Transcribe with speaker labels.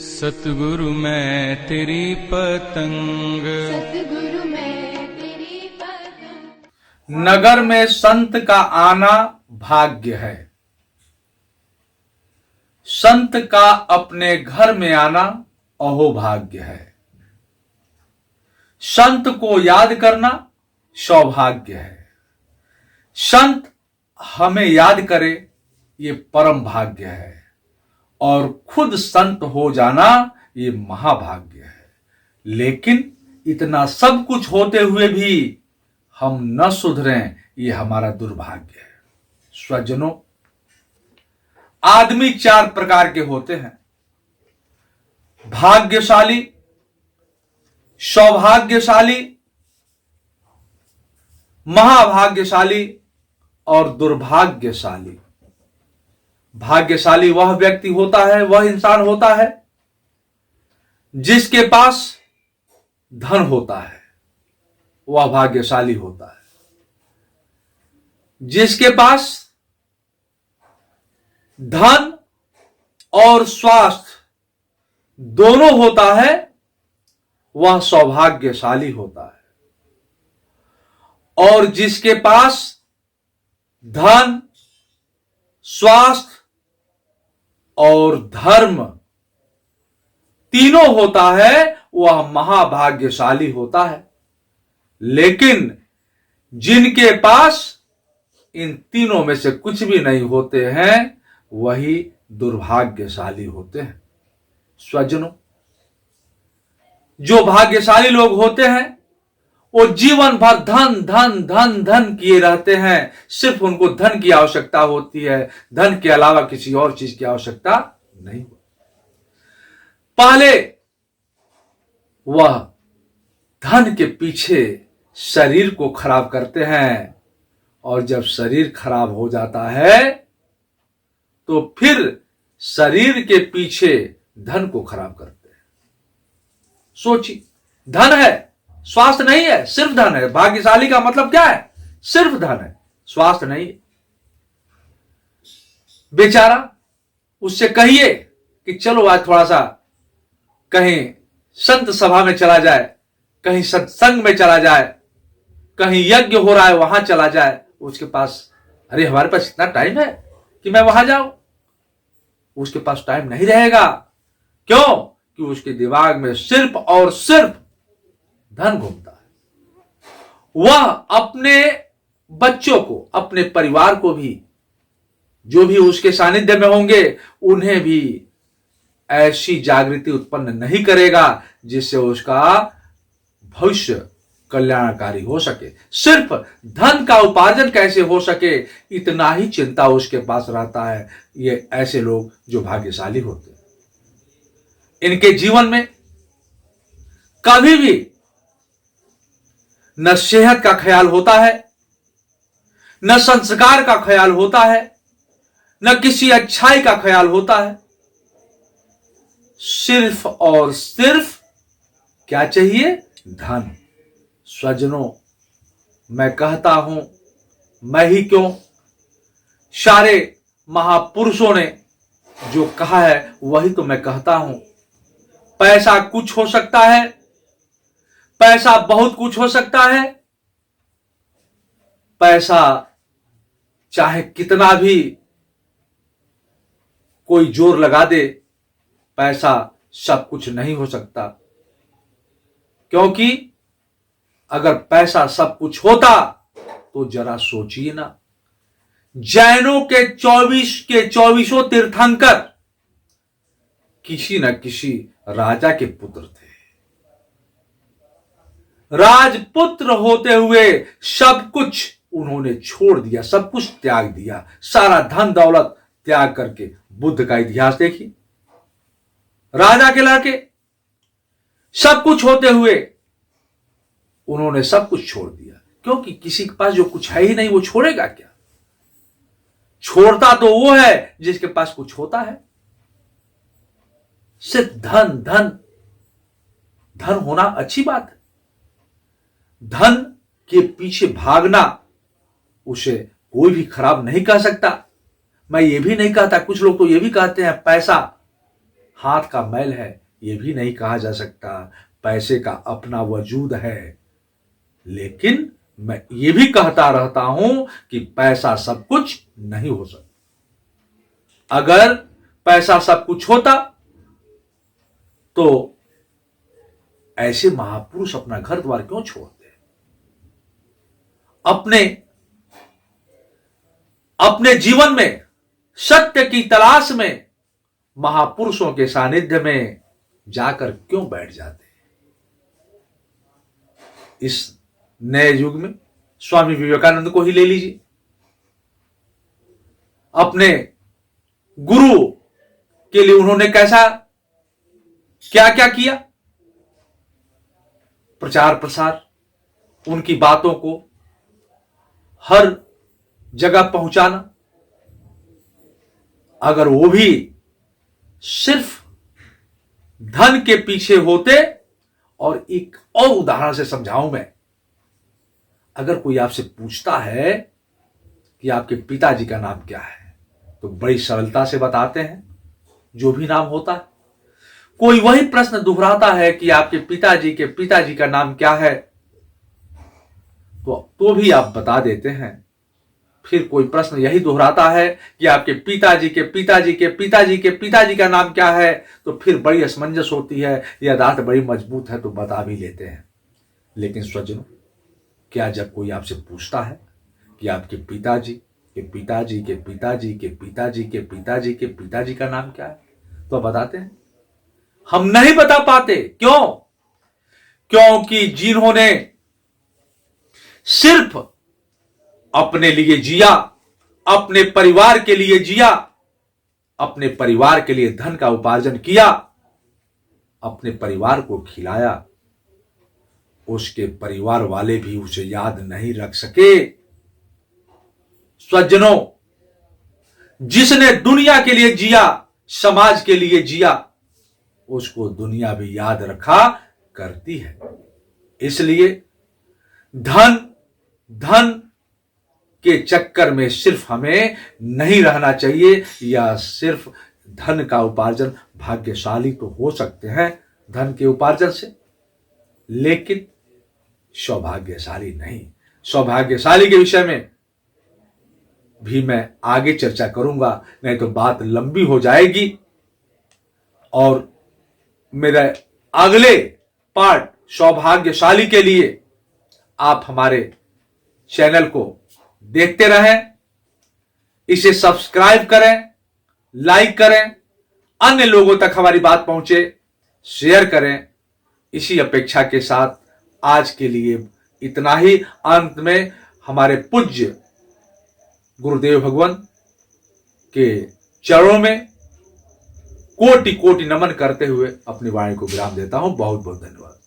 Speaker 1: सतगुरु मैं तेरी पतंग।
Speaker 2: सतगुरु मैं तेरी पतंग।
Speaker 3: नगर में संत का आना भाग्य है। संत का अपने घर में आना अहोभाग्य है। संत को याद करना सौभाग्य है। संत हमें याद करे ये परम भाग्य है, और खुद संत हो जाना ये महाभाग्य है। लेकिन इतना सब कुछ होते हुए भी हम न सुधरें, ये हमारा दुर्भाग्य है। स्वजनों, आदमी चार प्रकार के होते हैं: भाग्यशाली, सौभाग्यशाली, महाभाग्यशाली और दुर्भाग्यशाली। भाग्यशाली वह व्यक्ति होता है, वह इंसान होता है जिसके पास धन होता है, वह भाग्यशाली होता है। जिसके पास धन और स्वास्थ्य दोनों होता है, वह सौभाग्यशाली होता है। और जिसके पास धन, स्वास्थ्य और धर्म तीनों होता है, वह महाभाग्यशाली होता है। लेकिन जिनके पास इन तीनों में से कुछ भी नहीं होते हैं, वही दुर्भाग्यशाली होते हैं। स्वजनों, जो भाग्यशाली लोग होते हैं वो जीवन भर धन धन धन धन किए रहते हैं। सिर्फ उनको धन की आवश्यकता होती है, धन के अलावा किसी और चीज की आवश्यकता नहीं होती। पहले वह धन के पीछे शरीर को खराब करते हैं, और जब शरीर खराब हो जाता है तो फिर शरीर के पीछे धन को खराब करते हैं। सोचिए, धन है, स्वास्थ्य नहीं है, सिर्फ धन है। भाग्यशाली का मतलब क्या है? सिर्फ धन है, स्वास्थ्य नहीं है। बेचारा, उससे कहिए कि चलो आज थोड़ा सा कहीं संत सभा में चला जाए, कहीं सत्संग में चला जाए, कहीं यज्ञ हो रहा है वहां चला जाए। उसके पास, अरे हमारे पास इतना टाइम है कि मैं वहां जाऊं। उसके पास टाइम नहीं रहेगा। क्यों? कि उसके दिमाग में सिर्फ और सिर्फ धन घूमता है। वह अपने बच्चों को, अपने परिवार को भी, जो भी उसके सानिध्य में होंगे, उन्हें भी ऐसी जागृति उत्पन्न नहीं करेगा जिससे उसका भविष्य कल्याणकारी हो सके। सिर्फ धन का उपार्जन कैसे हो सके, इतना ही चिंता उसके पास रहता है। ये ऐसे लोग जो भाग्यशाली होते हैं, इनके जीवन में कभी भी न सेहत का ख्याल होता है, न संस्कार का ख्याल होता है, न किसी अच्छाई का ख्याल होता है। सिर्फ और सिर्फ क्या चाहिए? धन। स्वजनों, मैं कहता हूं, मैं ही क्यों, सारे महापुरुषों ने जो कहा है वही तो मैं कहता हूं। पैसा कुछ हो सकता है, पैसा बहुत कुछ हो सकता है, पैसा चाहे कितना भी कोई जोर लगा दे, पैसा सब कुछ नहीं हो सकता। क्योंकि अगर पैसा सब कुछ होता तो जरा सोचिए ना, जैनों के 24 तीर्थंकर किसी न किसी राजा के पुत्र थे। राजपुत्र होते हुए सब कुछ उन्होंने छोड़ दिया, सब कुछ त्याग दिया, सारा धन दौलत त्याग करके। बुद्ध का इतिहास देखिए, राजा के लड़के, सब कुछ होते हुए उन्होंने सब कुछ छोड़ दिया। क्योंकि किसी के पास जो कुछ है ही नहीं, वो छोड़ेगा क्या? छोड़ता तो वो है जिसके पास कुछ होता है। सिर्फ धन धन धन होना अच्छी बात है। धन के पीछे भागना उसे कोई भी खराब नहीं कह सकता। मैं ये भी नहीं कहता, कुछ लोग तो ये भी कहते हैं पैसा हाथ का मैल है ये भी नहीं कहा जा सकता। पैसे का अपना वजूद है, लेकिन मैं ये भी कहता रहता हूं कि पैसा सब कुछ नहीं हो सकता। अगर पैसा सब कुछ होता तो ऐसे महापुरुष अपना घर द्वार क्यों छोड़ते? अपने जीवन में सत्य की तलाश में महापुरुषों के सानिध्य में जाकर क्यों बैठ जाते? इस नए युग में स्वामी विवेकानंद को ही ले लीजिए। अपने गुरु के लिए उन्होंने क्या क्या किया? प्रचार प्रसार, उनकी बातों को हर जगह पहुंचाना। अगर वो भी सिर्फ धन के पीछे होते, और एक और उदाहरण से समझाऊं मैं, अगर कोई आपसे पूछता है कि आपके पिताजी का नाम क्या है, तो बड़ी सरलता से बताते हैं जो भी नाम होता है। कोई वही प्रश्न दोहराता है कि आपके पिताजी का नाम क्या है, तो भी आप बता देते हैं। फिर कोई प्रश्न यही दोहराता है कि आपके पिताजी का नाम क्या है, तो फिर बड़ी असमंजस होती है, यह बात बड़ी मजबूत है तो बता भी लेते हैं। लेकिन स्वजनों, क्या जब कोई आपसे पूछता है कि आपके पिताजी का नाम क्या है, तो आप बताते हैं? हम नहीं बता पाते। क्यों? क्योंकि जिन्होंने सिर्फ अपने लिए जिया, अपने परिवार के लिए जिया, अपने परिवार के लिए धन का उपार्जन किया, अपने परिवार को खिलाया, उसके परिवार वाले भी उसे याद नहीं रख सके। स्वजनों, जिसने दुनिया के लिए जिया, समाज के लिए जिया, उसको दुनिया भी याद रखा करती है। इसलिए धन के चक्कर में सिर्फ हमें नहीं रहना चाहिए, या सिर्फ धन का उपार्जन, भाग्यशाली तो हो सकते हैं धन के उपार्जन से, लेकिन सौभाग्यशाली नहीं। सौभाग्यशाली के विषय में भी मैं आगे चर्चा करूंगा, नहीं तो बात लंबी हो जाएगी। और मेरे अगले पार्ट सौभाग्यशाली के लिए आप हमारे चैनल को देखते रहें, इसे सब्सक्राइब करें, लाइक करें, अन्य लोगों तक हमारी बात पहुंचे, शेयर करें। इसी अपेक्षा के साथ आज के लिए इतना ही। अंत में हमारे पूज्य गुरुदेव भगवान के चरणों में कोटि कोटि नमन करते हुए अपनी वाणी को विराम देता हूं। बहुत बहुत धन्यवाद।